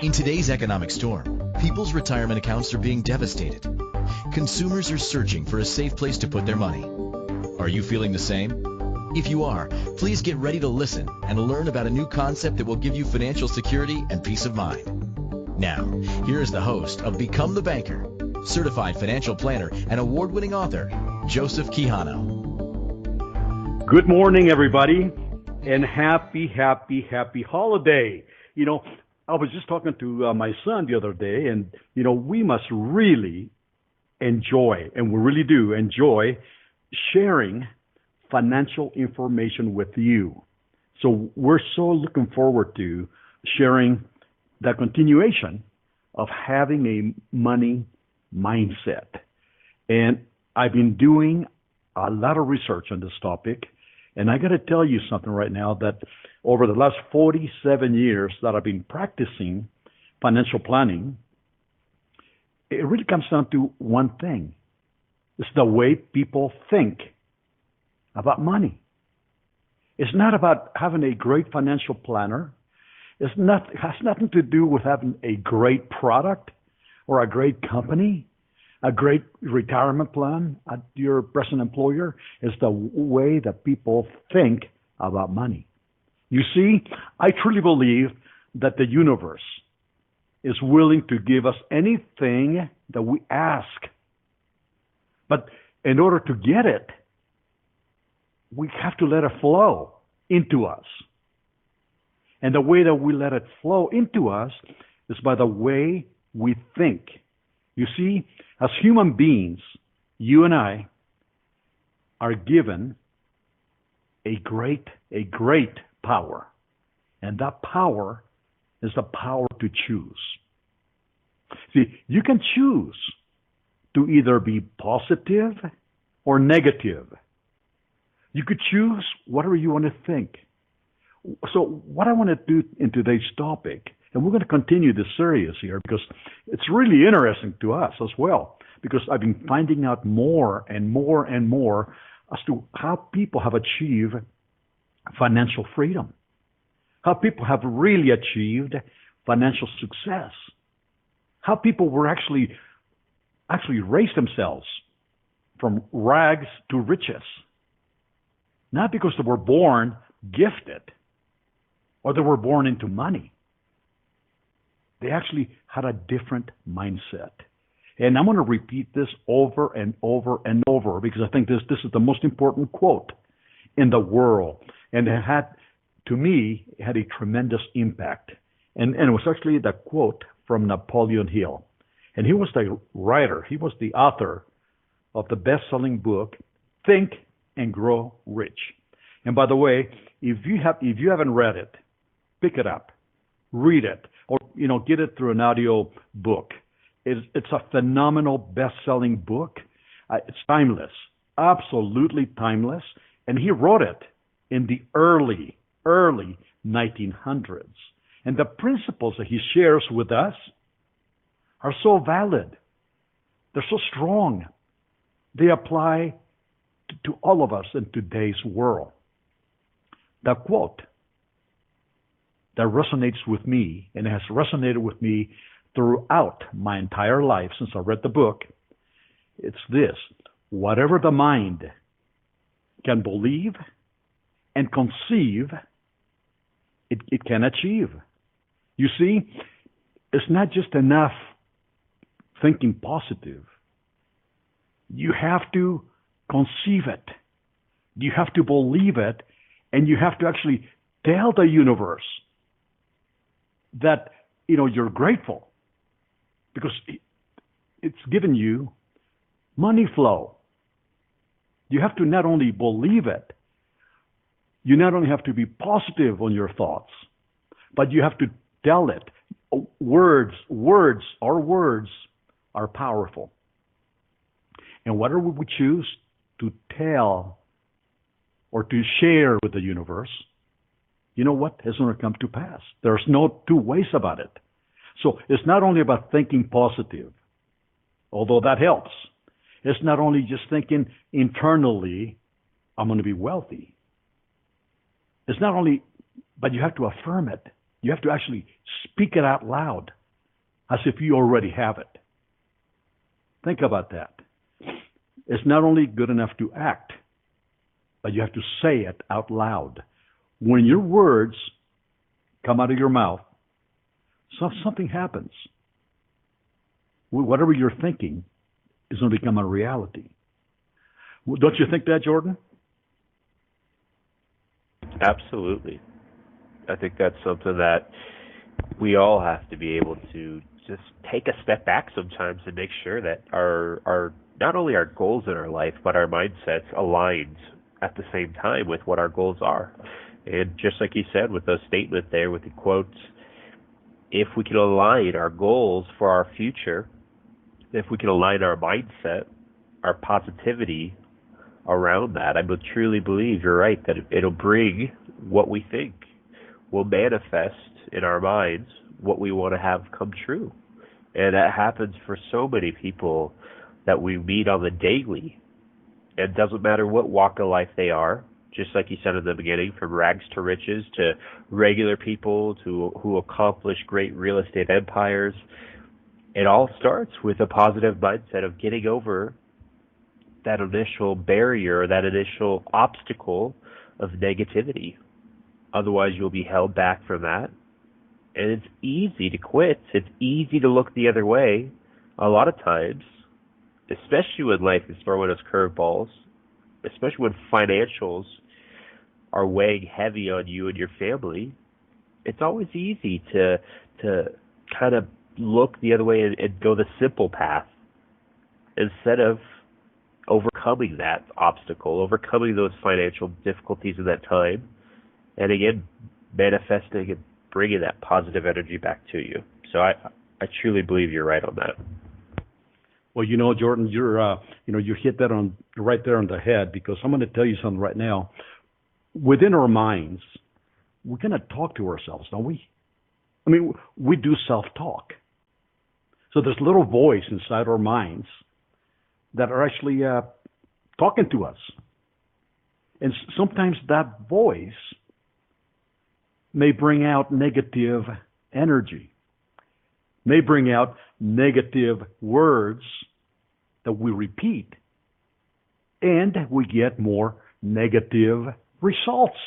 In today's economic storm, people's retirement accounts are being devastated. Consumers are searching for a safe place to put their money. Are you feeling the same? If you are, please get ready to listen and learn about a new concept that will give you financial security and peace of mind. Now, here is the host of Become the Banker, certified financial planner and award-winning author, Joseph Quijano. Good morning, everybody, and happy holiday. I was just talking to my son the other day, and, we must really enjoy, and we really do enjoy, sharing financial information with you. So we're so looking forward to sharing the continuation of having a money mindset. And I've been doing a lot of research on this topic, and I got to tell you something right now that over the last 47 years that I've been practicing financial planning, it really comes down to one thing. It's the way people think about money. It's not about having a great financial planner. It has nothing to do with having a great product or a great company, a great retirement plan at your present employer. It's the way that people think about money. You see, I truly believe that the universe is willing to give us anything that we ask. But in order to get it, we have to let it flow into us. And the way that we let it flow into us is by the way we think. You see, as human beings, you and I are given a great power. And that power is the power to choose. See, you can choose to either be positive or negative. You could choose whatever you want to think. So what I want to do in today's topic, and we're going to continue this series here because it's really interesting to us as well, because I've been finding out more and more as to how people have achieved financial freedom, how people have really achieved financial success, how people were actually raised themselves from rags to riches, not because they were born gifted or they were born into money. They actually had a different mindset. And I'm going to repeat this over and over because I think this is the most important quote in the world. And it had, to me, it had a tremendous impact. And it was actually the quote from Napoleon Hill. And he was the writer, he was the author of the best-selling book, Think and Grow Rich. And by the way, if you haven't read it, pick it up, read it, or get it through an audio book. It's a phenomenal best-selling book. It's timeless, absolutely timeless. And he wrote it in the early 1900s. And the principles that he shares with us are so valid. They're so strong. They apply to all of us in today's world. The quote that resonates with me, and has resonated with me throughout my entire life since I read the book, it's this: whatever the mind can believe and conceive, it can achieve. You see, it's not just enough thinking positive. You have to conceive it. You have to believe it, and you have to actually tell the universe that you're grateful because it's given you money flow. You have to not only believe it, you not only have to be positive on your thoughts, but you have to tell it. Words are powerful. And whatever we choose to tell or to share with the universe, you know what? It's going to come to pass. There's no two ways about it. So it's not only about thinking positive, although that helps. It's not only just thinking internally, I'm going to be wealthy. It's not only, but you have to affirm it. You have to actually speak it out loud as if you already have it. Think about that. It's not only good enough to act, but you have to say it out loud. When your words come out of your mouth, something happens. Whatever you're thinking is going to become a reality. Don't you think that, Jordan? Absolutely. I think that's something that we all have to be able to just take a step back sometimes and make sure that our not only our goals in our life, but our mindsets aligned at the same time with what our goals are. And just like you said with the statement there, with the quotes, if we can align our goals for our future, if we can align our mindset, our positivity around that, I would truly believe you're right, that it'll bring what we think. Will manifest in our minds what we want to have come true. And that happens for so many people that we meet on the daily. It doesn't matter what walk of life they are, just like you said in the beginning, from rags to riches to regular people who accomplish great real estate empires. It all starts with a positive mindset of getting over that initial barrier, that initial obstacle of negativity. Otherwise, you'll be held back from that. And it's easy to quit. It's easy to look the other way a lot of times, especially when life is throwing us curveballs, especially when financials are weighing heavy on you and your family. It's always easy to kind of look the other way and go the simple path instead of overcoming that obstacle, overcoming those financial difficulties in that time, and again, manifesting and bringing that positive energy back to you. So I truly believe you're right on that. Well, Jordan, you hit that on right there on the head, because I'm going to tell you something right now. Within our minds, we're going to talk to ourselves, don't we? I mean, we do self-talk. So there's a little voice inside our minds that are actually talking to us. And sometimes that voice may bring out negative energy, may bring out negative words that we repeat, and we get more negative results.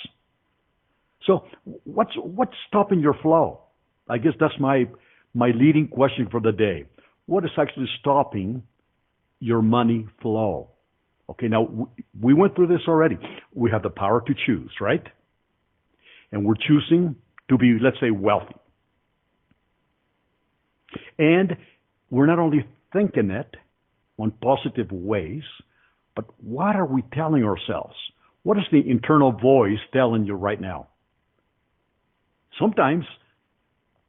So what's stopping your flow? I guess that's my leading question for the day. What is actually stopping your money flow? Okay, now we went through this already. We have the power to choose, right? And we're choosing to be, let's say, wealthy. And we're not only thinking it on positive ways, but what are we telling ourselves? What is the internal voice telling you right now? Sometimes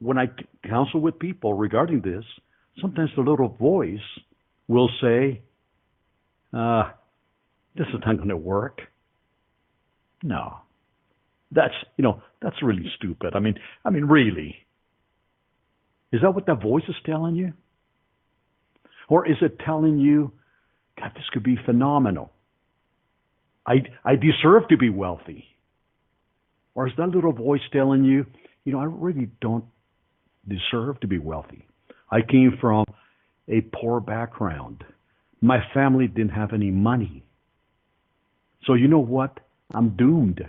when I counsel with people regarding this, sometimes the little voice will say, this is not going to work. No. That's really stupid. I mean, really. Is that what that voice is telling you? Or is it telling you, God, this could be phenomenal. I deserve to be wealthy. Or is that little voice telling you, I really don't deserve to be wealthy. I came from a poor background. My family didn't have any money. So you know what? I'm doomed.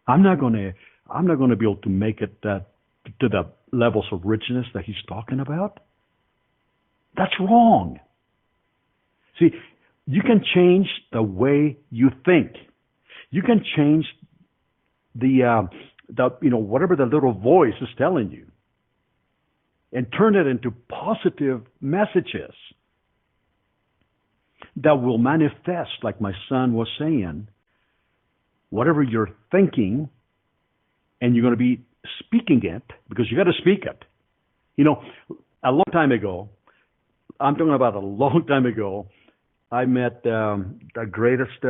I'm not going to be able to make it to the levels of richness that he's talking about. That's wrong. See, you can change the way you think. You can change the whatever the little voice is telling you, and turn it into positive messages that will manifest, like my son was saying. Whatever you're thinking, and you're going to be speaking it, because you got to speak it. A long time ago, I'm talking about a long time ago, I met the greatest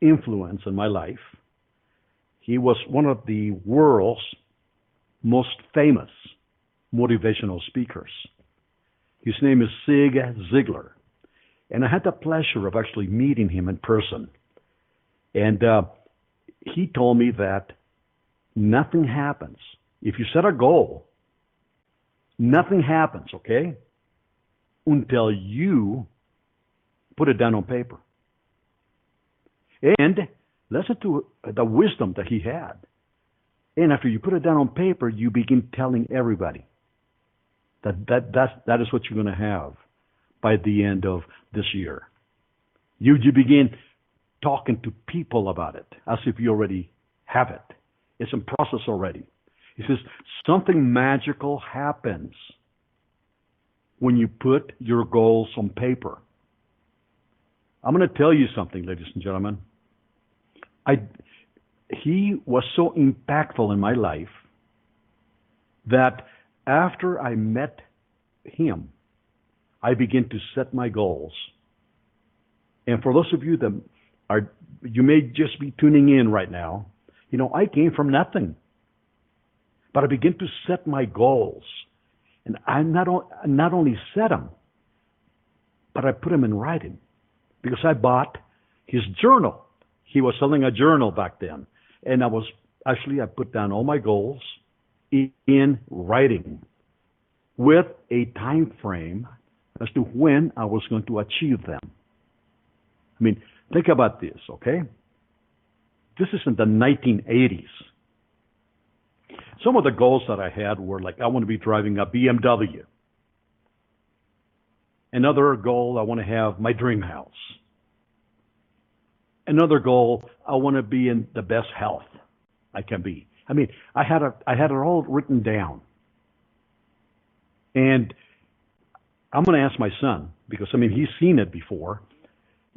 influence in my life. He was one of the world's most famous motivational speakers. His name is Zig Ziglar. And I had the pleasure of actually meeting him in person. And he told me that nothing happens if you set a goal, nothing happens, okay, until you put it down on paper. And listen to the wisdom that he had. And after you put it down on paper, you begin telling everybody that is what you're going to have by the end of this year. You begin talking to people about it as if you already have it. It's in process already. He says something magical happens when you put your goals on paper. I'm going to tell you something, ladies and gentlemen. He was so impactful in my life that after I met him, I began to set my goals. And for those of you that you may just be tuning in right now, I came from nothing. But I began to set my goals. And I not only set them, but I put them in writing. Because I bought his journal. He was selling a journal back then. And I put down all my goals in writing with a time frame as to when I was going to achieve them. I mean, think about this, okay? This is in the 1980s. Some of the goals that I had were like, I want to be driving a BMW. Another goal, I want to have my dream house. Another goal, I want to be in the best health I can be. I mean, I had it all written down. And I'm going to ask my son, because, he's seen it before.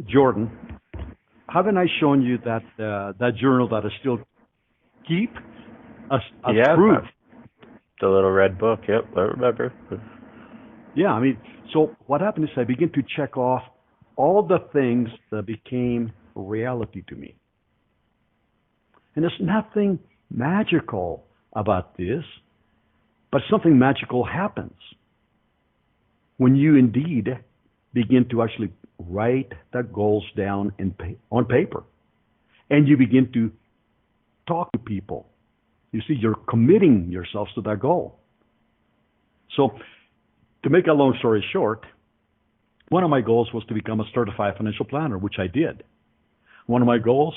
Jordan, haven't I shown you that journal that I still keep as proof? The little red book, yep, I remember. Yeah, so what happened is I began to check off all the things that became reality to me. And there's nothing magical about this, but something magical happens when you indeed begin to actually write the goals down on paper. And you begin to talk to people. You see, you're committing yourselves to that goal. So, to make a long story short, one of my goals was to become a certified financial planner, which I did. One of my goals,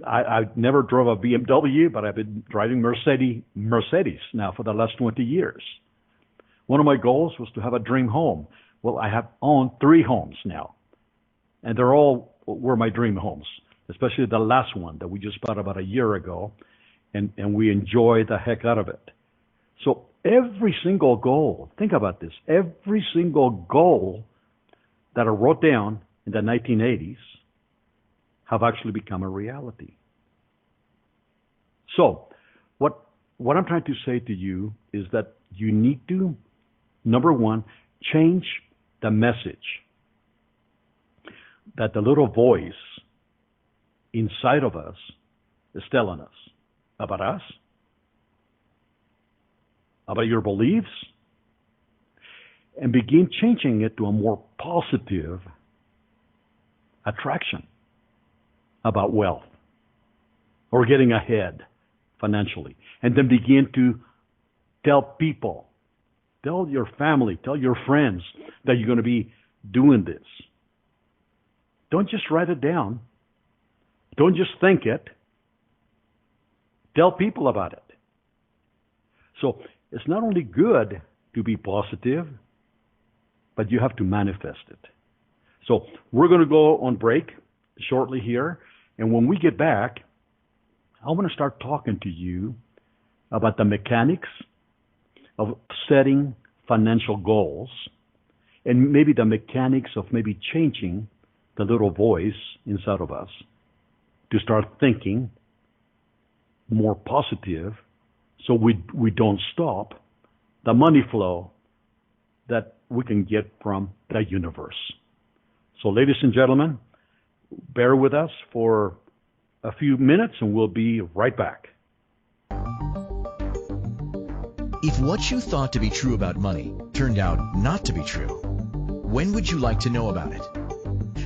I never drove a BMW, but I've been driving Mercedes now for the last 20 years. One of my goals was to have a dream home. Well, I have owned 3 homes now, and they're all were my dream homes, especially the last one that we just bought about a year ago, and we enjoy the heck out of it. So every single goal, think about this, every single goal that I wrote down in the 1980s have actually become a reality. So what I'm trying to say to you is that you need to, number one, change the message that the little voice inside of us is telling us about us, about your beliefs, and begin changing it to a more positive attraction about wealth or getting ahead financially. And then begin to tell people, tell your family, tell your friends that you're going to be doing this. Don't just write it down. Don't just think it. Tell people about it. So it's not only good to be positive, but you have to manifest it. So we're going to go on break shortly here. And when we get back, I want to start talking to you about the mechanics of setting financial goals and maybe the mechanics of maybe changing the little voice inside of us to start thinking more positive so we don't stop the money flow that we can get from the universe. So ladies and gentlemen, bear with us for a few minutes and we'll be right back. If what you thought to be true about money turned out not to be true, when would you like to know about it?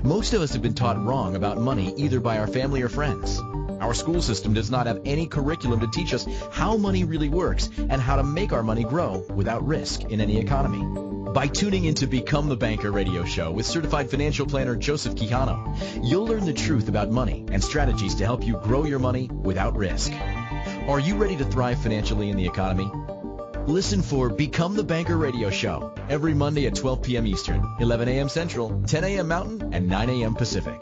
Most of us have been taught wrong about money either by our family or friends. Our school system does not have any curriculum to teach us how money really works and how to make our money grow without risk in any economy. By tuning into Become the Banker radio show with certified financial planner Joseph Quijano, you'll learn the truth about money and strategies to help you grow your money without risk. Are you ready to thrive financially in the economy? Listen for Become the Banker radio show every Monday at 12 p.m. Eastern, 11 a.m. Central, 10 a.m. Mountain, and 9 a.m. Pacific.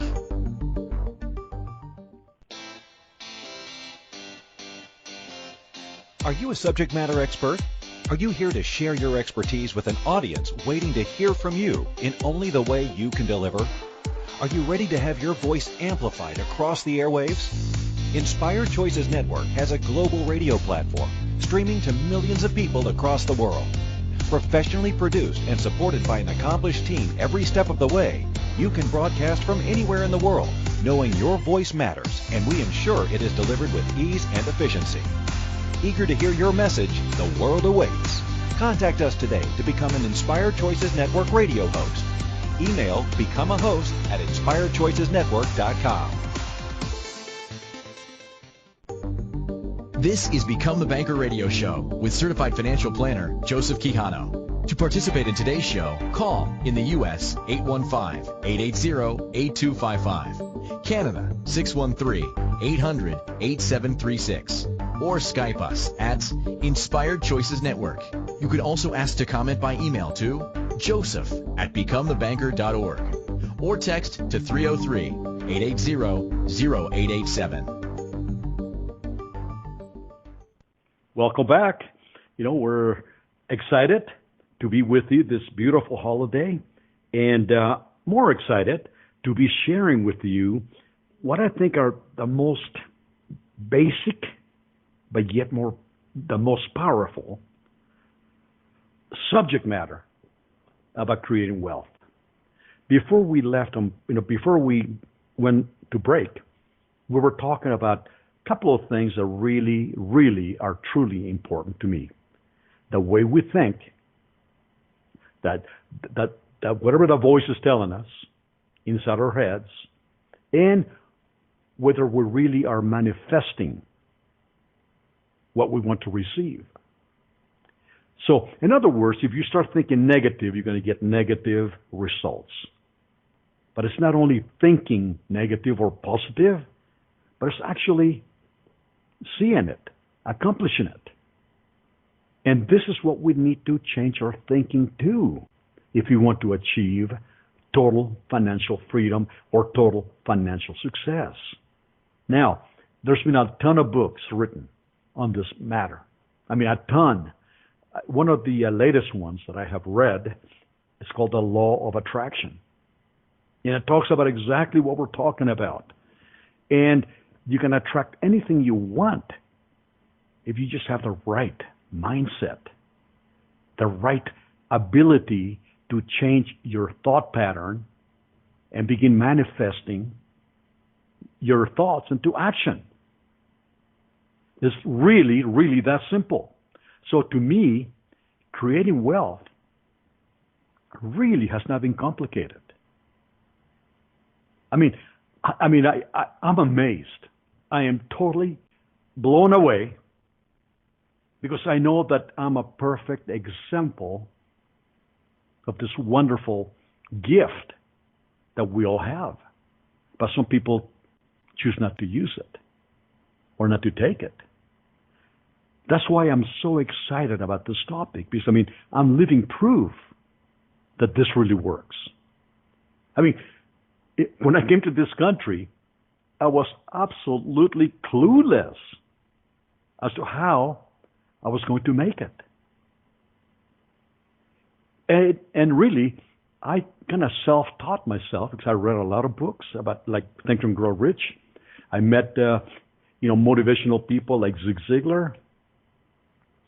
Are you a subject matter expert? Are you here to share your expertise with an audience waiting to hear from you in only the way you can deliver? Are you ready to have your voice amplified across the airwaves? Inspired Choices Network has a global radio platform streaming to millions of people across the world. Professionally produced and supported by an accomplished team every step of the way, you can broadcast from anywhere in the world, knowing your voice matters, and we ensure it is delivered with ease and efficiency. Eager to hear your message, the world awaits. Contact us today to become an Inspired Choices Network radio host. Email becomeahost@inspiredchoicesnetwork.com. This is Become the Banker radio show with certified financial planner Joseph Quijano. To participate in today's show, call in the U.S. 815-880-8255, Canada 613-800-8736, or Skype us at Inspired Choices Network. You could also ask to comment by email to joseph@becomethebanker.org or text to 303-880-0887. Welcome back. We're excited to be with you this beautiful holiday, and more excited to be sharing with you what I think are the most basic, but yet the most powerful subject matter about creating wealth. Before we left, before we went to break, we were talking about a couple of things that really, really are truly important to me. The way we think, that whatever the voice is telling us inside our heads, and whether we really are manifesting what we want to receive. So, in other words, if you start thinking negative, you're going to get negative results. But it's not only thinking negative or positive, but it's actually seeing it, accomplishing it. And this is what we need to change our thinking to if we want to achieve total financial freedom or total financial success. Now, there's been a ton of books written on this matter. I mean, a ton. One of the latest ones that I have read is called The Law of Attraction. And it talks about exactly what we're talking about. And you can attract anything you want if you just have the right mindset, the right ability to change your thought pattern and begin manifesting your thoughts into action. It's really, really that simple. So to me, creating wealth really has not been complicated. I'm amazed. I am totally blown away because I know that I'm a perfect example of this wonderful gift that we all have. But some people choose not to use it or not to take it. That's why I'm so excited about this topic, because I'm living proof that this really works. When I came to this country, I was absolutely clueless as to how I was going to make it. And really, I kind of self-taught myself because I read a lot of books about Think and Grow Rich. I met motivational people like Zig Ziglar,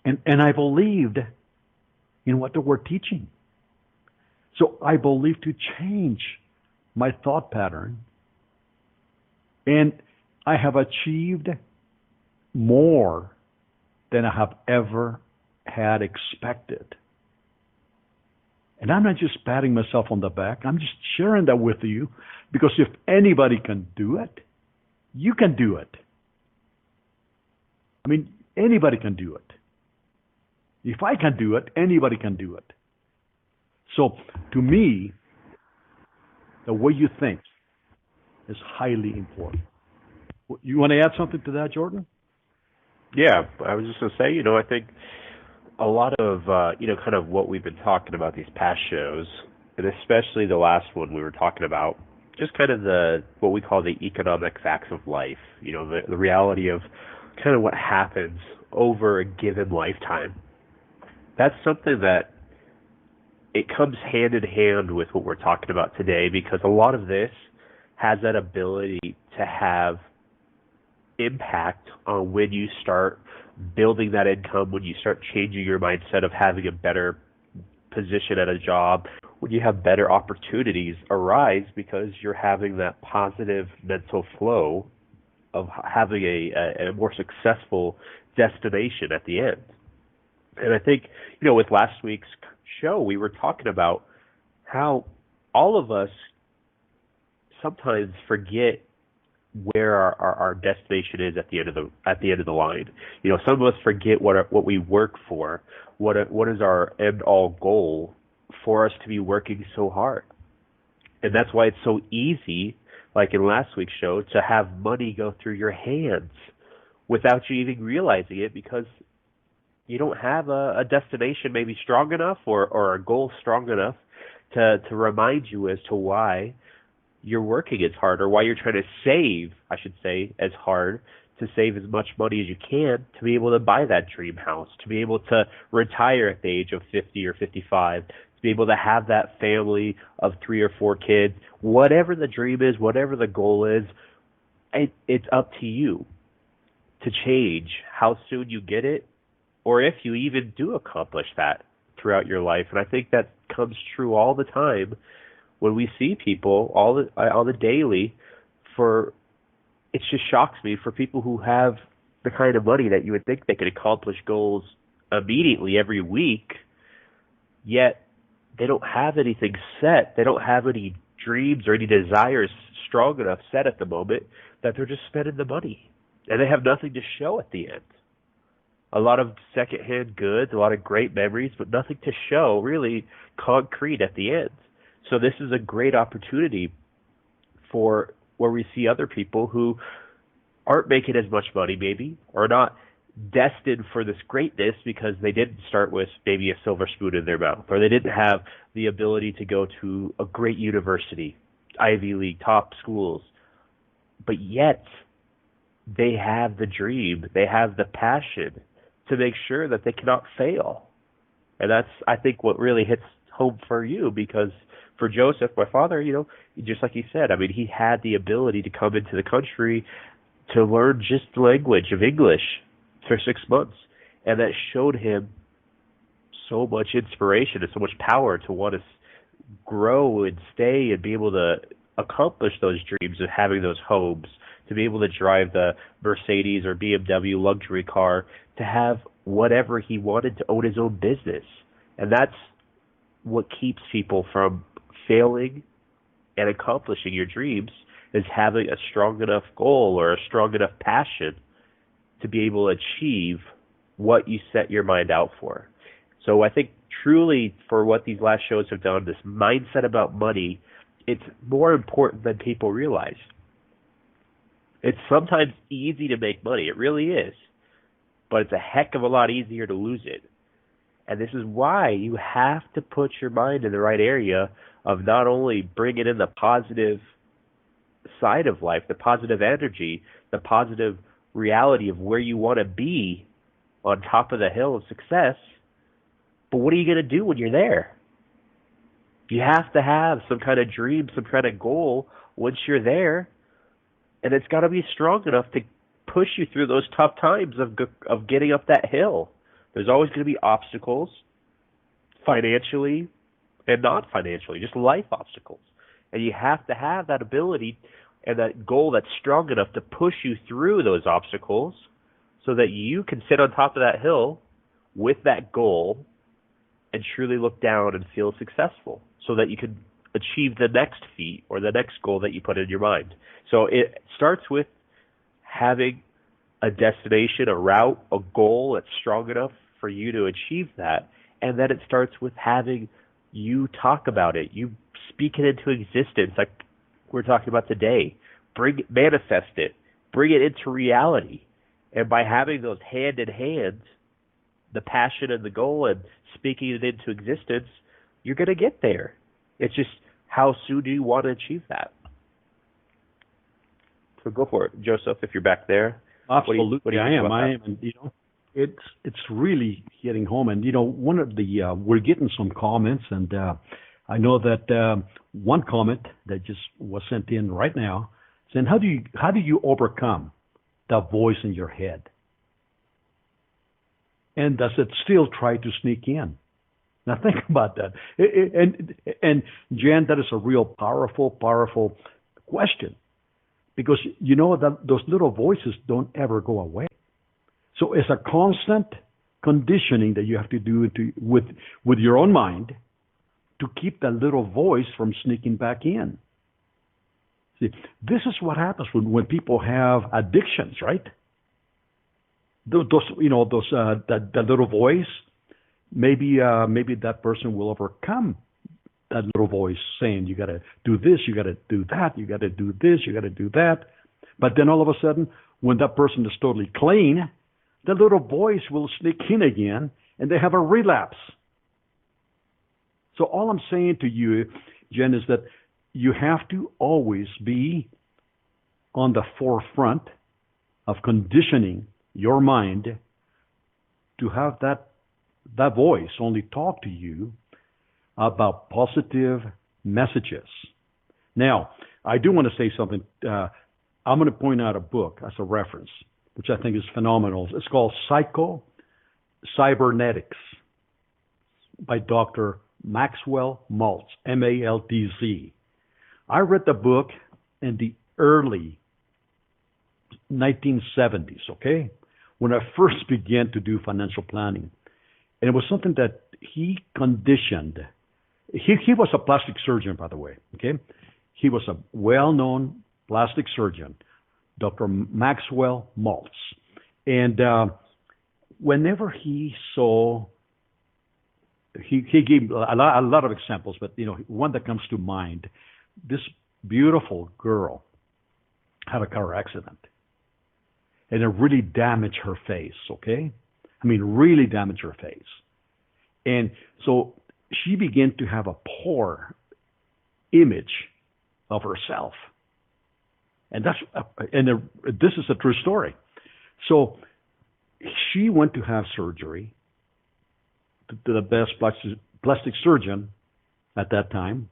and I believed in what they were teaching. So I believed to change my thought pattern, and I have achieved more than I have ever had expected. And I'm not just patting myself on the back. I'm just sharing that with you because if anybody can do it, you can do it. I mean, anybody can do it. If I can do it, anybody can do it. So, to me, the way you think is highly important. You want to add something to that, Jordan? Yeah, I was just going to say, I think a lot of, kind of what we've been talking about these past shows, and especially the last one we were talking about, just kind of what we call the economic facts of life, the reality of kind of what happens over a given lifetime. That's something that it comes hand in hand with what we're talking about today, because a lot of this has that ability to have impact on when you start building that income, when you start changing your mindset of having a better position at a job, when you have better opportunities arise because you're having that positive mental flow of having a more successful destination at the end. And I think, with last week's show, we were talking about how all of us sometimes forget where our destination is at the end of the line. Some of us forget what we work for, what is our end all goal for us to be working so hard. And that's why it's so easy, like in last week's show, to have money go through your hands without you even realizing it, because you don't have a destination maybe strong enough or a goal strong enough to remind you as to why you're working as hard, or why you're trying to save, I should say, as hard, to save as much money as you can to be able to buy that dream house, to be able to retire at the age of 50 or 55, to be able to have that family of 3 or 4 kids. Whatever the dream is, whatever the goal is, it's up to you to change how soon you get it, or if you even do accomplish that throughout your life. And I think that comes true all the time when we see people on the daily. It just shocks me for people who have the kind of money that you would think they could accomplish goals immediately every week, yet they don't have anything set. They don't have any dreams or any desires strong enough set at the moment, that they're just spending the money and they have nothing to show at the end. A lot of secondhand goods, a lot of great memories, but nothing to show really concrete at the end. So this is a great opportunity for where we see other people who aren't making as much money maybe, or not destined for this greatness because they didn't start with maybe a silver spoon in their mouth, or they didn't have the ability to go to a great university, Ivy League, top schools, but yet they have the dream, they have the passion to make sure that they cannot fail. And that's, I think, what really hits home for you, because for Joseph, my father, just like he said, I mean, he had the ability to come into the country to learn just the language of English for 6 months. And that showed him so much inspiration and so much power to want to grow and stay and be able to accomplish those dreams of having those homes, to be able to drive the Mercedes or BMW luxury car, to have whatever he wanted, to own his own business. And that's what keeps people from failing and accomplishing your dreams, is having a strong enough goal or a strong enough passion to be able to achieve what you set your mind out for. So I think truly, for what these last shows have done, this mindset about money, it's more important than people realize. It's sometimes easy to make money. It really is. But it's a heck of a lot easier to lose it. And this is why you have to put your mind in the right area of not only bringing in the positive side of life, the positive energy, the positive reality of where you want to be on top of the hill of success, but what are you going to do when you're there? You have to have some kind of dream, some kind of goal once you're there, and it's got to be strong enough to push you through those tough times of getting up that hill. There's always going to be obstacles, financially and not financially, just life obstacles. And you have to have that ability and that goal that's strong enough to push you through those obstacles so that you can sit on top of that hill with that goal and truly look down and feel successful, so that you can achieve the next feat or the next goal that you put in your mind. So it starts with having a destination, a route, a goal that's strong enough for you to achieve that. And then it starts with having you talk about it. You speak it into existence, like we're talking about today. Manifest it. Bring it into reality. And by having those hand in hand, the passion and the goal and speaking it into existence, you're going to get there. It's just how soon do you want to achieve that? So go for it, Joseph, if you're back there. Absolutely, I am. And, it's really hitting home. And, one of the, we're getting some comments, and I know that one comment that just was sent in right now saying, how do you overcome the voice in your head? And does it still try to sneak in? Now think about that. And Jan, that is a real powerful question, because you know that those little voices don't ever go away. So it's a constant conditioning that you have to do with your own mind to keep that little voice from sneaking back in. See, this is what happens when people have addictions, right? That little voice, maybe that person will overcome that little voice saying, you got to do this, you got to do that, you got to do this, you got to do that. But then all of a sudden, when that person is totally clean, the little voice will sneak in again, and they have a relapse. So all I'm saying to you, Jen, is that you have to always be on the forefront of conditioning your mind to have that voice only talk to you about positive messages. Now, I do want to say something. I'm going to point out a book as a reference, which I think is phenomenal. It's called Cybernetics by Dr. Maxwell Maltz, M-A-L-T-Z. I read the book in the early 1970s, okay, when I first began to do financial planning. And it was something that he conditioned. He was a plastic surgeon, by the way, okay? He was a well-known plastic surgeon, Dr. Maxwell Maltz. And whenever he saw, he gave a lot of examples, but, one that comes to mind, this beautiful girl had a car accident. And it really damaged her face, okay? I mean, really damaged her face. And so she began to have a poor image of herself. And this is a true story. So she went to have surgery to the best plastic surgeon at that time,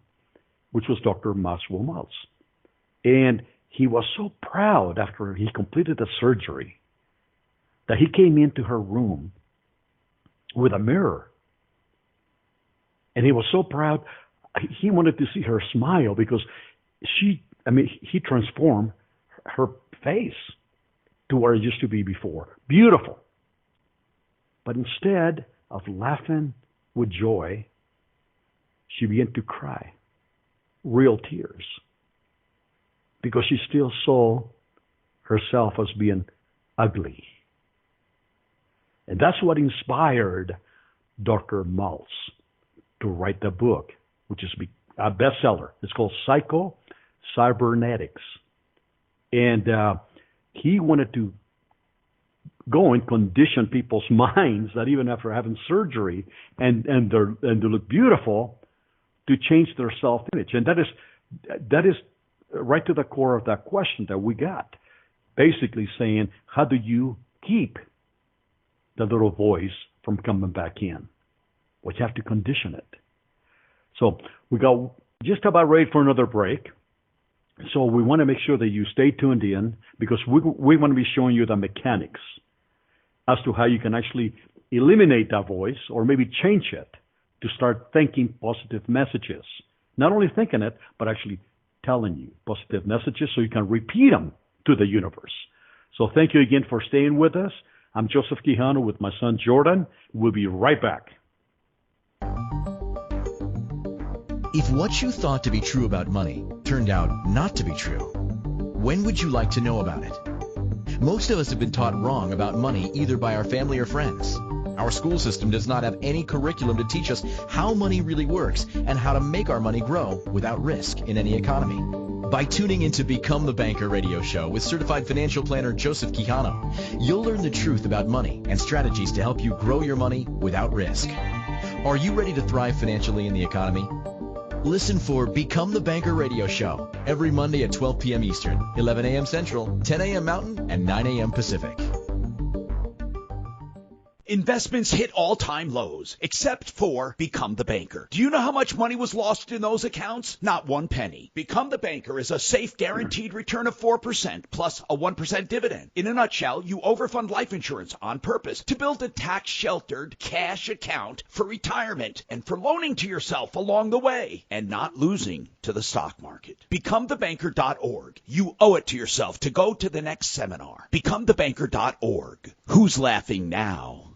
which was Dr. Maxwell Maltz. And he was so proud after he completed the surgery that he came into her room with a mirror. And he was so proud, he wanted to see her smile because he transformed her face to where it used to be before. Beautiful. But instead of laughing with joy, she began to cry, real tears, because she still saw herself as being ugly. And that's what inspired Dr. Maltz to write the book, which is a bestseller. It's called Cybernetics. And he wanted to go and condition people's minds that even after having surgery and to look beautiful, to change their self-image. And that is right to the core of that question that we got. Basically saying, how do you keep the little voice from coming back in? Well, you have to condition it. So we got just about ready for another break. So we want to make sure that you stay tuned in, because we want to be showing you the mechanics as to how you can actually eliminate that voice, or maybe change it to start thinking positive messages. Not only thinking it, but actually telling you positive messages so you can repeat them to the universe. So thank you again for staying with us. I'm Joseph Quijano with my son Jordan. We'll be right back. If what you thought to be true about money turned out not to be true, when would you like to know about it? Most of us have been taught wrong about money either by our family or friends. Our school system does not have any curriculum to teach us how money really works and how to make our money grow without risk in any economy. By tuning into Become the Banker radio show with certified financial planner Joseph Quijano, you'll learn the truth about money and strategies to help you grow your money without risk. Are you ready to thrive financially in the economy? Listen for Become the Banker radio show every Monday at 12 p.m. Eastern, 11 a.m. Central, 10 a.m. Mountain, and 9 a.m. Pacific. Investments hit all-time lows, except for Become the Banker. Do you know how much money was lost in those accounts? Not one penny. Become the Banker is a safe, guaranteed return of 4% plus a 1% dividend. In a nutshell, you overfund life insurance on purpose to build a tax-sheltered cash account for retirement and for loaning to yourself along the way and not losing to the stock market. BecomeTheBanker.org. You owe it to yourself to go to the next seminar. BecomeTheBanker.org. Who's laughing now?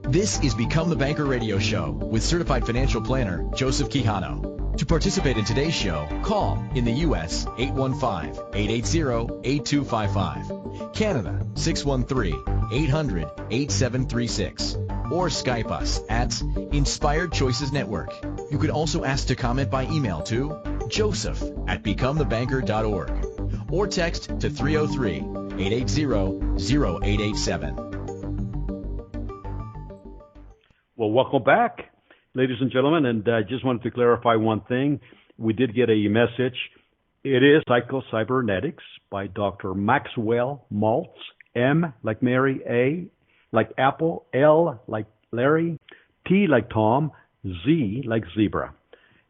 This is Become the Banker radio show with certified financial planner Joseph Quijano. To participate in today's show, call in the U.S. 815-880-8255, Canada 613-800-8736, or Skype us at Inspired Choices Network. You could also ask to comment by email to joseph@becomethebanker.org or text to 303-880-0887. Well, welcome back, ladies and gentlemen, and I just wanted to clarify one thing. We did get a message. It is Psycho-Cybernetics by Dr. Maxwell Maltz, M like Mary, A like Apple, L like Larry, T like Tom, Z like Zebra.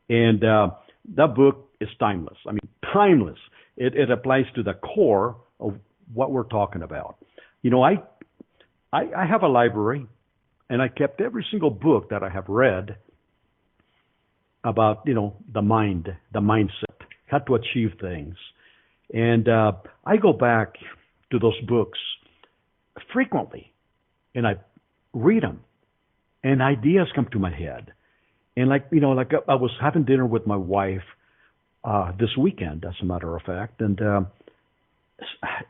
And that book is timeless. I mean, timeless. It applies to the core of what we're talking about. You know, I have a library, and I kept every single book that I have read about, you know, the mind, the mindset, how to achieve things. And I go back to those books frequently, and I read them, and ideas come to my head. And like I was having dinner with my wife this weekend, as a matter of fact, and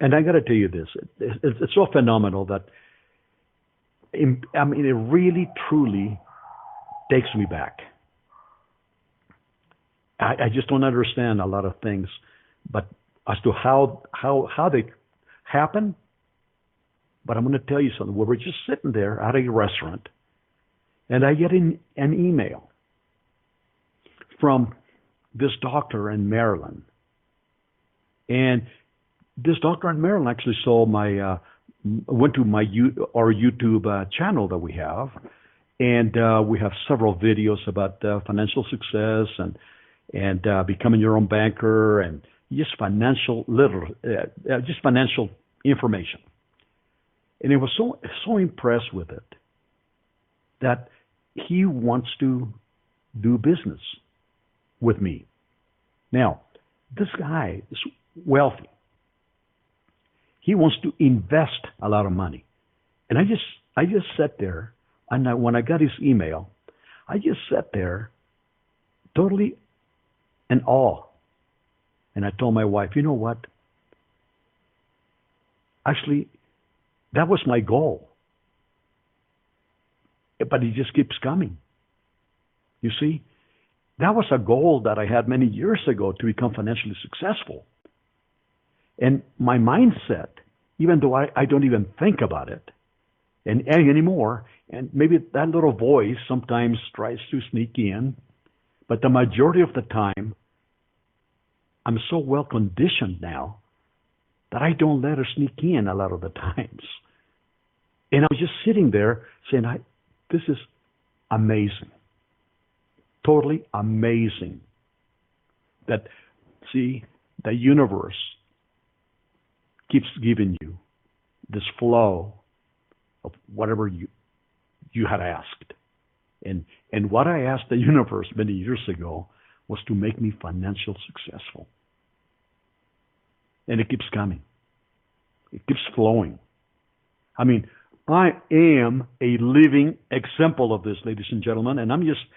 I got to tell you this, it's so phenomenal that I mean, it really, truly takes me back. I just don't understand a lot of things, but as to how they happen. But I'm going to tell you something. We were just sitting there at a restaurant, and I get an email from this doctor in Maryland, and this doctor in Maryland actually saw my. Went to our YouTube channel that we have, and we have several videos about financial success and becoming your own banker and just financial information. And I was so impressed with it that he wants to do business with me. Now, this guy is wealthy. He wants to invest a lot of money. And I just sat there, and when I got his email, I just sat there totally in awe. And I told my wife, you know what? Actually, that was my goal. But it just keeps coming. You see? That was a goal that I had many years ago to become financially successful. And my mindset, even though I don't even think about it anymore, and maybe that little voice sometimes tries to sneak in, but the majority of the time, I'm so well conditioned now that I don't let her sneak in a lot of the times. And I was just sitting there saying, this is amazing. Totally amazing. That, see, the universe keeps giving you this flow of whatever you had asked. And what I asked the universe many years ago was to make me financially successful. And it keeps coming. It keeps flowing. I mean, I am a living example of this, ladies and gentlemen, and I'm just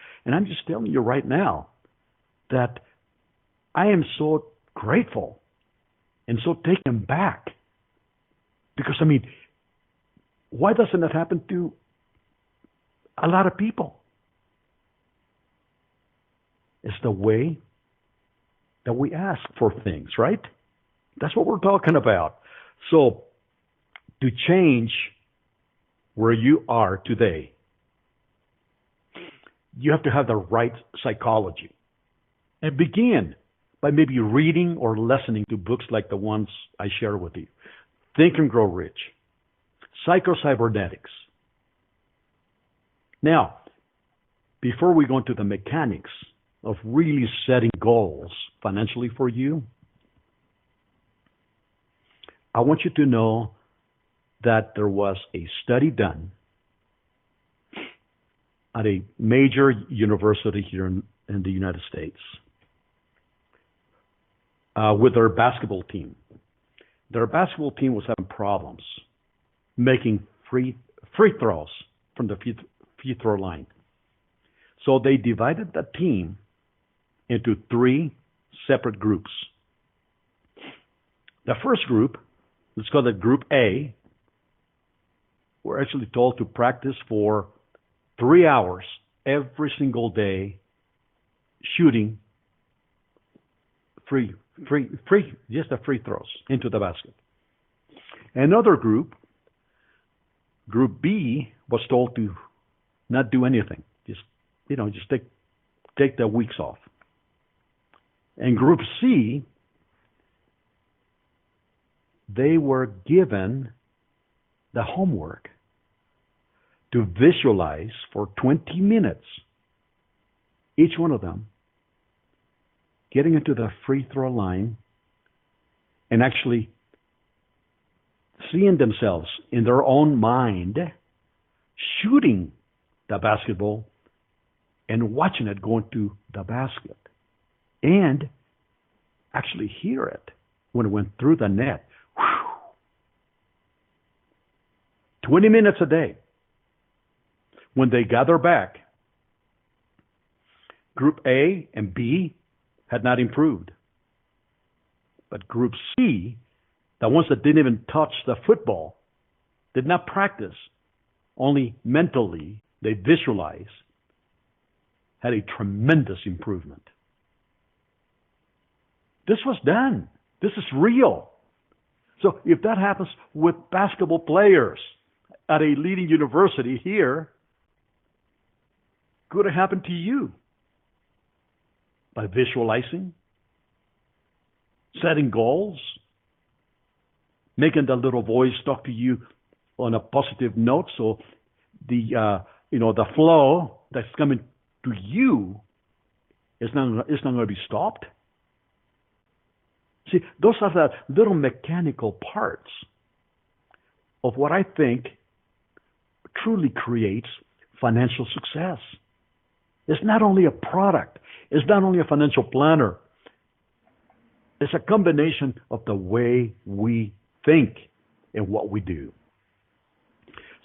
telling you right now that I am so grateful and so taken back Because, I mean, why doesn't that happen to a lot of people? It's the way that we ask for things, right? That's what we're talking about. So, to change where you are today, you have to have the right psychology. And begin by maybe reading or listening to books like the ones I share with you. Think and Grow Rich, Psycho-Cybernetics. Now, before we go into the mechanics of really setting goals financially for you, I want you to know that there was a study done at a major university here in the United States with their basketball team. Their basketball team was having problems making free throws from the free throw line. So they divided the team into 3 separate groups. The first group, let's call it Group A, were actually told to practice for 3 hours every single day shooting just the free throws into the basket. Another group, Group B, was told to not do anything. Just take the weeks off. And Group C, they were given the homework to visualize for 20 minutes, each one of them, getting into the free throw line and actually seeing themselves in their own mind shooting the basketball and watching it go into the basket and actually hear it when it went through the net. Whew. 20 minutes a day. When they gather back, Group A and B had not improved. But Group C, the ones that didn't even touch the football, did not practice, only mentally, they visualized, had a tremendous improvement. This was done. This is real. So if that happens with basketball players at a leading university here, could it happen to you? By visualizing, setting goals, making that little voice talk to you on a positive note, so the flow that's coming to you is not going to be stopped. See, those are the little mechanical parts of what I think truly creates financial success. It's not only a product. It's not only a financial planner. It's a combination of the way we think and what we do.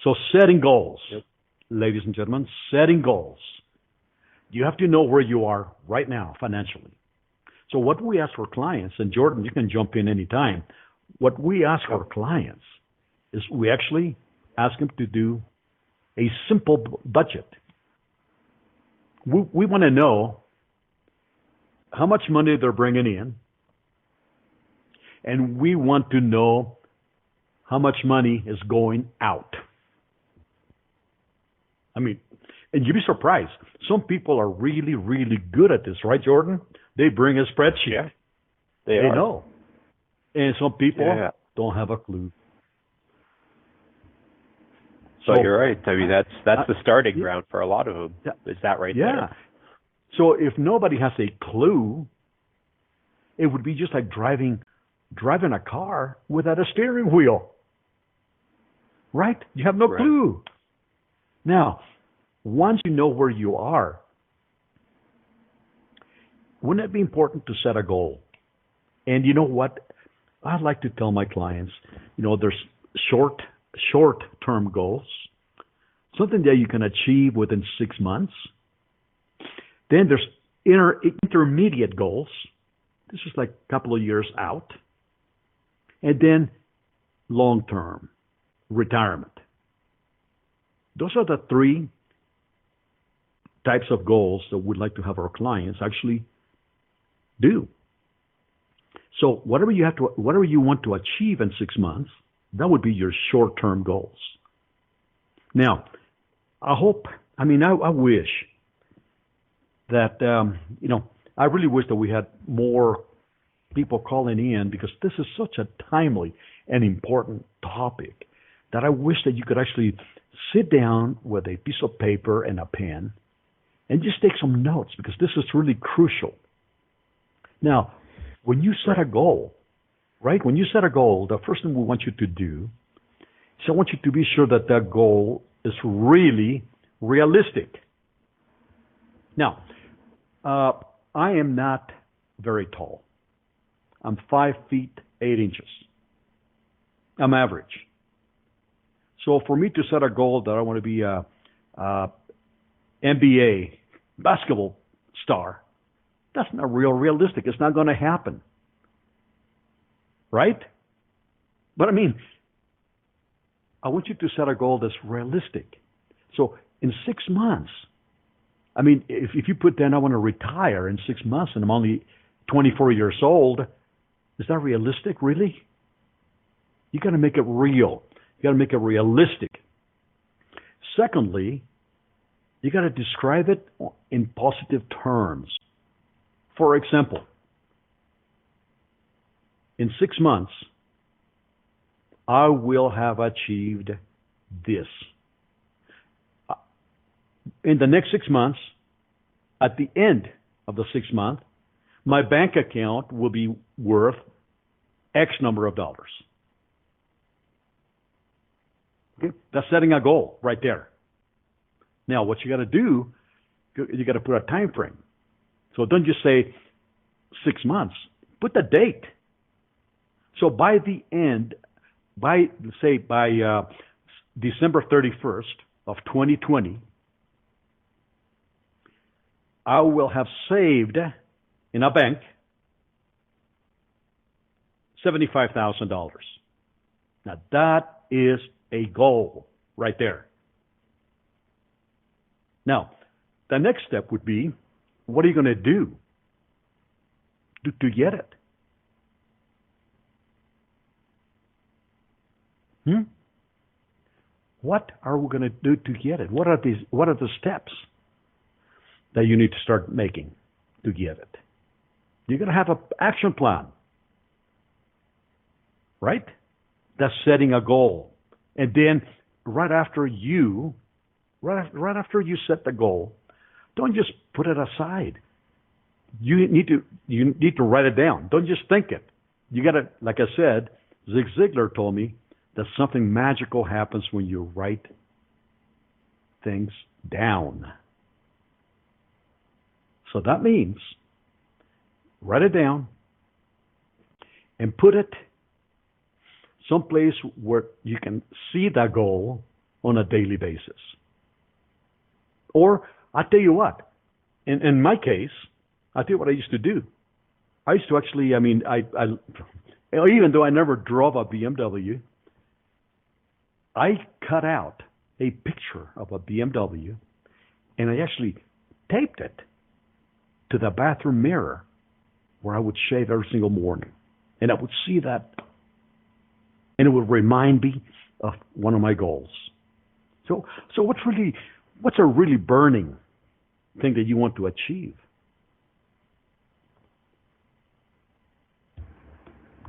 So setting goals, ladies and gentlemen, setting goals. You have to know where you are right now financially. So what we ask for clients, and Jordan, you can jump in anytime. What we ask our clients is we actually ask them to do a simple budget. We want to know how much money they're bringing in, and we want to know how much money is going out. I mean, and you'd be surprised. Some people are really, really good at this, right, Jordan? They bring a spreadsheet. Yeah, they know. And some people don't have a clue. So you're right. I mean, that's the starting ground for a lot of them. Is that right there? Yeah. So if nobody has a clue, it would be just like driving a car without a steering wheel. Right? You have no clue. Now, once you know where you are, wouldn't it be important to set a goal? And you know what? I'd like to tell my clients, there's short-term goals, something that you can achieve within 6 months. Then there's intermediate goals. This is like a couple of years out. And then long-term, retirement. Those are the three types of goals that we'd like to have our clients actually do. So whatever you want to achieve in 6 months, that would be your short-term goals. Now, I wish that, I really wish that we had more people calling in, because this is such a timely and important topic that I wish that you could actually sit down with a piece of paper and a pen and just take some notes, because this is really crucial. Now, when you set a goal, right? When you set a goal, the first thing we want you to do is I want you to be sure that that goal is really realistic. Now, I am not very tall. I'm 5 feet 8 inches. I'm average. So for me to set a goal that I want to be a NBA basketball star, that's not realistic. It's not going to happen. Right? But I want you to set a goal that's realistic. So in 6 months, if you put down, I want to retire in 6 months and I'm only 24 years old, is that realistic, really? You got to make it real. You got to make it realistic. Secondly, you got to describe it in positive terms. For example, in 6 months, I will have achieved this. In the next 6 months, at the end of the 6th month, my bank account will be worth X number of dollars. Okay? That's setting a goal right there. Now, what you got to do, you got to put a time frame. So don't just say 6 months. Put the date. So by the end, by December 31st of 2020, I will have saved in a bank $75,000. Now that is a goal right there. Now, the next step would be, what are you going to do to get it? What are we going to do to get it? What are the steps that you need to start making to get it? You're going to have an action plan, right? That's setting a goal. And then right after you set the goal, don't just put it aside. You need to write it down. Don't just think it. You got to, like I said, Zig Ziglar told me that something magical happens when you write things down. So that means write it down and put it someplace where you can see that goal on a daily basis. Or I'll tell you what, in my case, I'll tell you what I used to do. I used to actually, even though I never drove a BMW, I cut out a picture of a BMW and I actually taped it to the bathroom mirror where I would shave every single morning. And I would see that, and it would remind me of one of my goals. So what's a really burning thing that you want to achieve?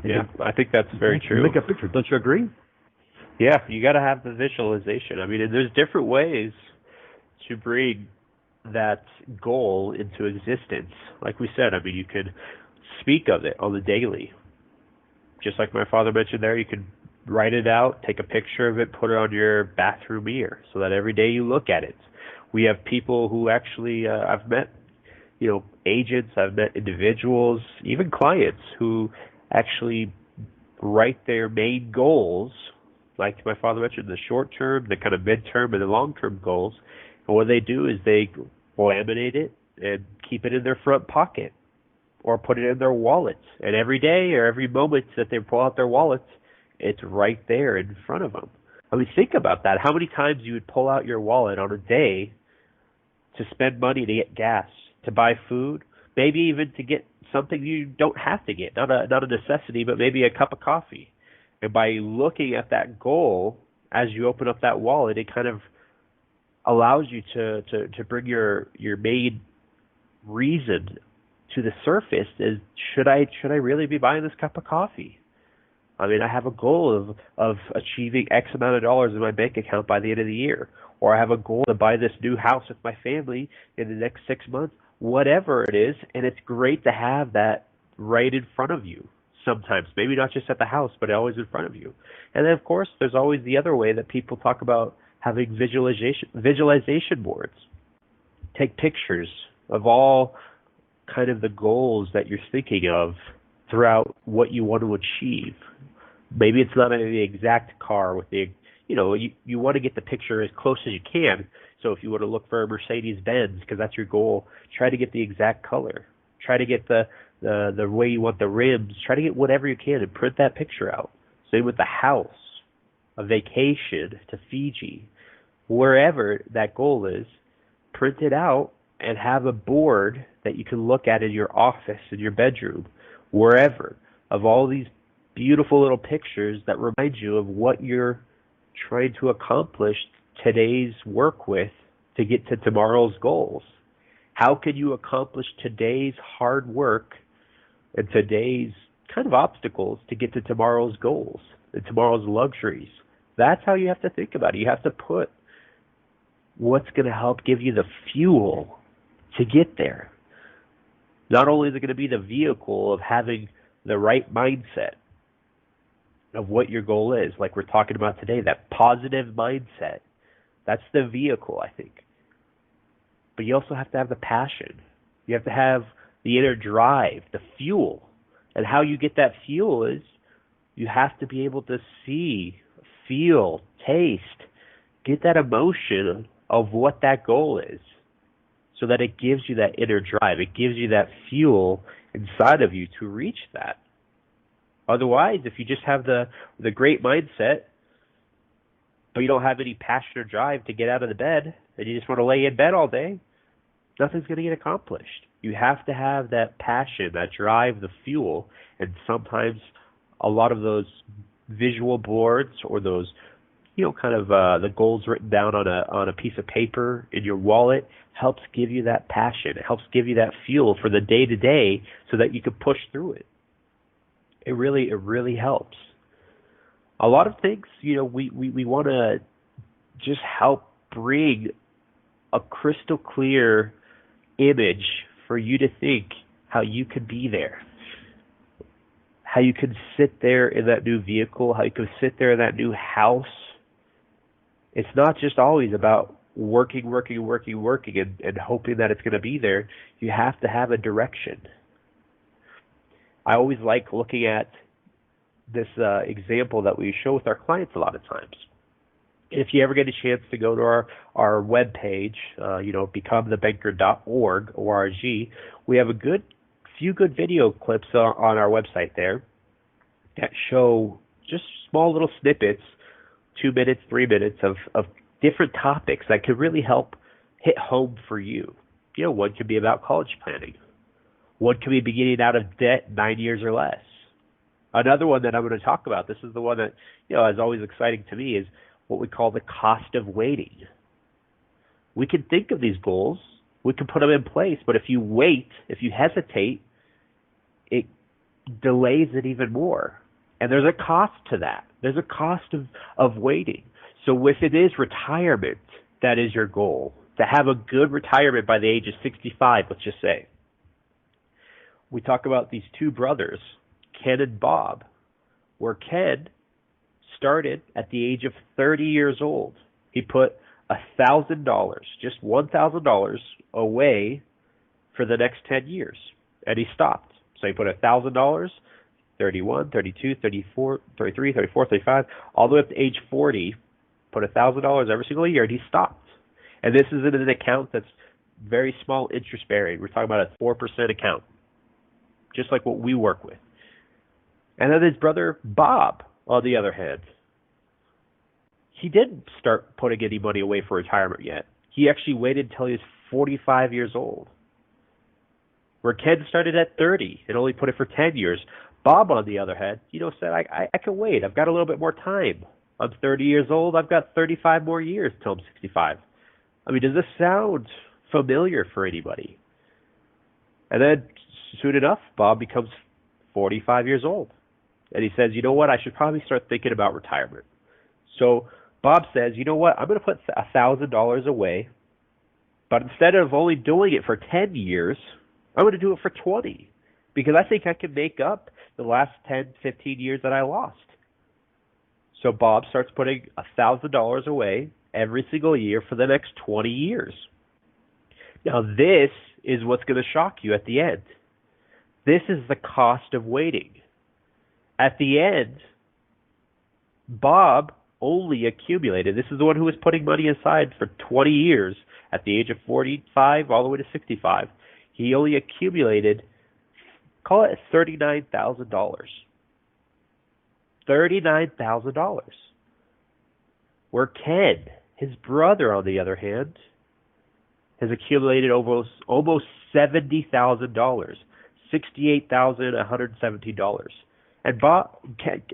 Yeah, I think that's very true. Make a picture. Don't you agree? Yeah, you got to have the visualization. There's different ways to bring that goal into existence. Like we said, you could speak of it on the daily. Just like my father mentioned there, you could write it out, take a picture of it, put it on your bathroom mirror so that every day you look at it. We have people who actually, I've met, agents, I've met individuals, even clients who actually write their main goals, like my father mentioned, the short term, the kind of midterm, and the long term goals. And what they do is they laminate it and keep it in their front pocket or put it in their wallets. And every day or every moment that they pull out their wallets, It's right there in front of them. I mean, think about that. How many times you would pull out your wallet on a day to spend money to get gas, to buy food, maybe even to get something you don't have to get, not a necessity, but maybe a cup of coffee. And by looking at that goal as you open up that wallet, it kind of allows you to bring your main reason to the surface. Is should I really be buying this cup of coffee? I mean, I have a goal of achieving X amount of dollars in my bank account by the end of the year, or I have a goal to buy this new house with my family in the next 6 months, whatever it is. And it's great to have that right in front of you sometimes, maybe not just at the house, but always in front of you. And then, of course, there's always the other way that people talk about having visualization boards. Take pictures of all kind of the goals that you're thinking of throughout what you want to achieve. Maybe it's not the exact car with the, you want to get the picture as close as you can. So if you want to look for a Mercedes-Benz, because that's your goal, try to get the exact color. Try to get the way you want the rims. Try to get whatever you can and print that picture out. Same with the house, a vacation to Fiji, wherever that goal is, print it out and have a board that you can look at in your office, in your bedroom, wherever, of all these beautiful little pictures that remind you of what you're trying to accomplish today's work with to get to tomorrow's goals. How can you accomplish today's hard work and today's kind of obstacles to get to tomorrow's goals and tomorrow's luxuries? That's how you have to think about it. You have to put what's going to help give you the fuel to get there. Not only is it going to be the vehicle of having the right mindset of what your goal is, like we're talking about today, that positive mindset. That's the vehicle, I think. But you also have to have the passion. You have to have the inner drive, the fuel. And how you get that fuel is you have to be able to see, feel, taste, get that emotion of what that goal is, so that it gives you that inner drive. It gives you that fuel inside of you to reach that. Otherwise, if you just have the great mindset, but you don't have any passion or drive to get out of the bed, and you just want to lay in bed all day, nothing's going to get accomplished. You have to have that passion, that drive, the fuel, and sometimes a lot of those visual boards or those, kind of the goals written down on a piece of paper in your wallet helps give you that passion. It helps give you that fuel for the day-to-day so that you can push through it. It really helps. A lot of things, we want to just help bring a crystal clear image for you to think how you could be there, how you could sit there in that new vehicle, how you could sit there in that new house. It's not just always about working and hoping that it's going to be there. You have to have a direction. I always like looking at this example that we show with our clients a lot of times. If you ever get a chance to go to our webpage, becomethebanker.org, O-R-G, we have a few good video clips on our website there that show just small little snippets, 2 minutes, 3 minutes of different topics that could really help hit home for you. One could be about college planning. One could be getting out of debt 9 years or less. Another one that I'm going to talk about, this is the one that is always exciting to me, is what we call the cost of waiting. We can think of these goals, we can put them in place, but if you wait, if you hesitate, it delays it even more. And there's a cost to that. There's a cost of waiting. So if it is retirement, that is your goal, to have a good retirement by the age of 65, let's just say. We talk about these two brothers, Ken and Bob, where Ken started at the age of 30 years old. He put $1,000, just $1,000 away for the next 10 years, and he stopped. So he put $1,000, 31, 32, 34, 33, 34, 35, all the way up to age 40, put $1,000 every single year, and he stopped. And this is in an account that's very small interest bearing. We're talking about a 4% account, just like what we work with. And then his brother Bob, on the other hand, he didn't start putting any money away for retirement yet. He actually waited until he was 45 years old. Where Ken started at 30 and only put it for 10 years. Bob, on the other hand, said, I can wait. I've got a little bit more time. I'm 30 years old. I've got 35 more years till I'm 65. I mean, does this sound familiar for anybody? And then, soon enough, Bob becomes 45 years old. And he says, you know what, I should probably start thinking about retirement. So Bob says, you know what, I'm going to put $1,000 away, but instead of only doing it for 10 years, I'm going to do it for 20, because I think I can make up the last 10, 15 years that I lost. So Bob starts putting $1,000 away every single year for the next 20 years. Now, this is what's going to shock you at the end. This is the cost of waiting. At the end, Bob only accumulated, this is the one who was putting money aside for 20 years at the age of 45 all the way to 65. He only accumulated, call it $39,000. $39,000. Where Ken, his brother, on the other hand, has accumulated almost $70,000, $68,117. And Bob,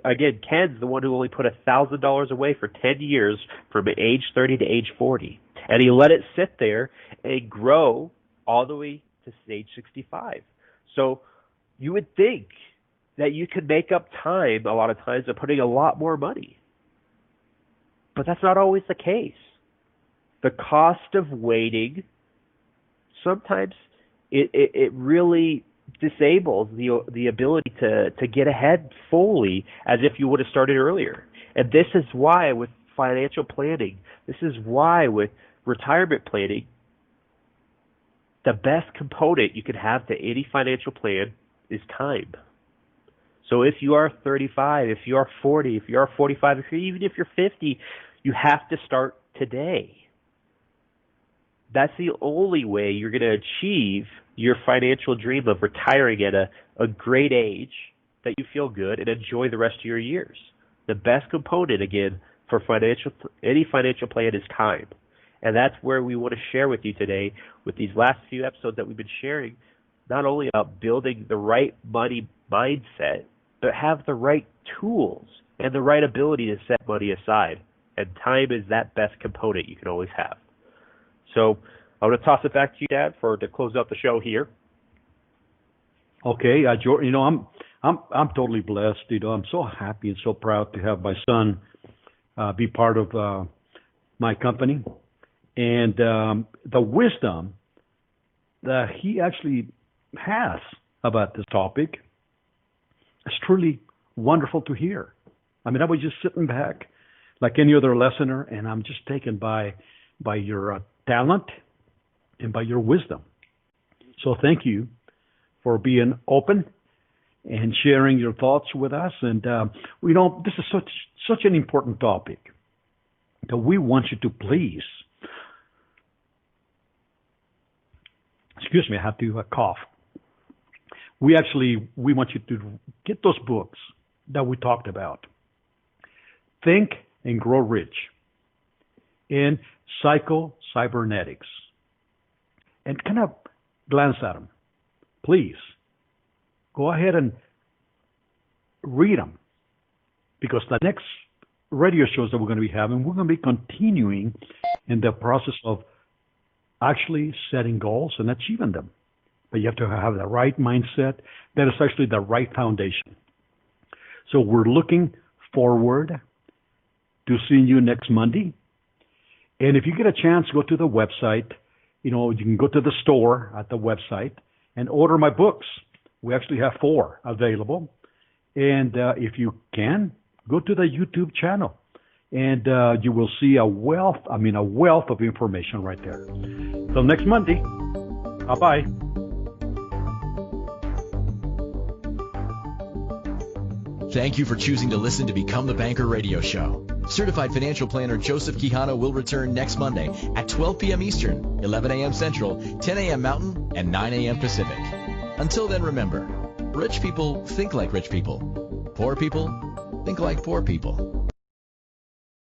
again, Ken's the one who only put $1,000 away for 10 years from age 30 to age 40. And he let it sit there and grow all the way to age 65. So you would think that you could make up time a lot of times by putting a lot more money. But that's not always the case. The cost of waiting, sometimes it really disables the ability to get ahead fully as if you would have started earlier. And this is why with financial planning, this is why with retirement planning, the best component you can have to any financial plan is time. So if you are 35, if you are 40, if you are 45, even if you're 50, you have to start today. That's the only way you're going to achieve your financial dream of retiring at a great age that you feel good and enjoy the rest of your years. The best component, again, for any financial plan is time. And that's where we want to share with you today with these last few episodes that we've been sharing, not only about building the right money mindset, but have the right tools and the right ability to set money aside. And time is that best component you can always have. So I'm going to toss it back to you, Dad, to close out the show here. Okay, George, I'm totally blessed. I'm so happy and so proud to have my son be part of my company, and the wisdom that he actually has about this topic is truly wonderful to hear. I mean, I was just sitting back like any other listener, and I'm just taken by your talent and by your wisdom. So thank you for being open and sharing your thoughts with us. And this is such an important topic that we want you to please. Excuse me, I have to cough. We want you to get those books that we talked about. Think and Grow Rich in Psycho-Cybernetics. And kind of glance at them. Please, go ahead and read them. Because the next radio shows that we're going to be having, we're going to be continuing in the process of actually setting goals and achieving them. But you have to have the right mindset. That is actually the right foundation. So we're looking forward to seeing you next Monday. And if you get a chance, go to the website. You can go to the store at the website and order my books. We actually have 4 available. And if you can, go to the YouTube channel. And you will see a wealth of information right there. Till next Monday. Bye-bye. Thank you for choosing to listen to Become the Banker radio show. Certified financial planner Joseph Quijano will return next Monday at 12 p.m. Eastern, 11 a.m. Central, 10 a.m. Mountain, and 9 a.m. Pacific. Until then, remember, rich people think like rich people. Poor people Think like poor people.